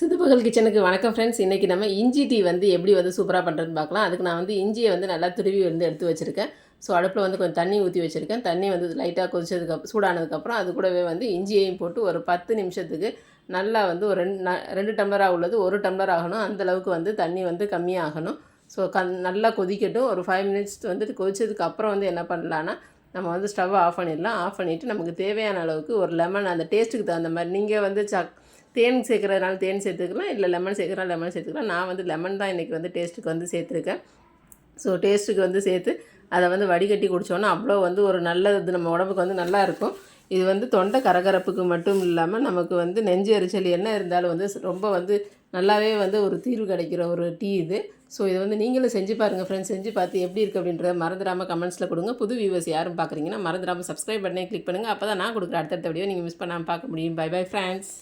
சிந்துபகல் கிச்சனுக்கு வணக்கம் ஃப்ரெண்ட்ஸ். இன்றைக்கி நம்ம இஞ்சி டீ வந்து எப்படி வந்து சூப்பராக பண்ணுறதுன்னு பார்க்கலாம். அதுக்கு நான் வந்து இஞ்சியை வந்து நல்லா துருவி வந்து எடுத்து வச்சுருக்கேன். ஸோ அடுப்பில் வந்து கொஞ்சம் தண்ணி ஊற்றி வச்சுருக்கேன். தண்ணி வந்து லைட்டாக சூடானதுக்கப்புறம் அது கூடவே வந்து இஞ்சியையும் போட்டு ஒரு 10 நிமிஷத்துக்கு நல்லா வந்து ஒரு 2 டம்ளராக உள்ளது 1 டம்ளர் ஆகணும். அந்தளவுக்கு வந்து தண்ணி வந்து கம்மியாகணும். ஸோ நல்லா கொதிக்கட்டும். ஒரு 5 மினிட்ஸ் வந்து கொதிச்சதுக்கப்புறம் வந்து என்ன பண்ணலான்னா, நம்ம வந்து ஸ்டவ்வை ஆஃப் பண்ணிடலாம். ஆஃப் பண்ணிவிட்டு நமக்கு தேவையான அளவுக்கு ஒரு லெமன், அந்த டேஸ்ட்டுக்கு தகுந்த மாதிரி நீங்கள் வந்து தேன் சேர்க்குறதுனால தேன் சேர்த்துக்கலாம், இல்லை லெமன் சேர்க்குறதுனால லெமன் சேர்த்துக்கலாம். நான் வந்து லெமன் தான் இன்றைக்கி வந்து டேஸ்ட்டுக்கு வந்து சேர்த்துருக்கேன். ஸோ டேஸ்ட்டுக்கு வந்து சேர்த்து அதை வந்து வடிகட்டி குடித்தோன்னா அவ்வளோ வந்து ஒரு நல்லது, நம்ம உடம்புக்கு வந்து நல்லாயிருக்கும். இது வந்து தொண்டை கரகரப்புக்கு மட்டும் இல்லாமல் நமக்கு வந்து நெஞ்சு எரிச்சல் என்ன இருந்தாலும் வந்து ரொம்ப வந்து நல்லாவே வந்து ஒரு தீர்வு கிடைக்கிற ஒரு டீ இது. ஸோ இதை வந்து நீங்களும் செஞ்சு பாருங்கள் ஃப்ரெண்ட்ஸ். செஞ்சு பார்த்து எப்படி இருக்குது அப்படின்றத மறந்துடாமல் கமெண்ட்ஸில் கொடுங்க. புது வியூவர்ஸ் யாரும் பார்க்குறீங்கன்னா மறந்துடாமல் சப்ஸ்கிரைப் பண்ணி கிளிக் பண்ணுங்கள். அப்போ தான் நான் கொடுக்குற அடுத்தடுத்த வீடியோ நீங்கள் மிஸ் பண்ணாமல் பார்க்க முடியும். Bye bye friends.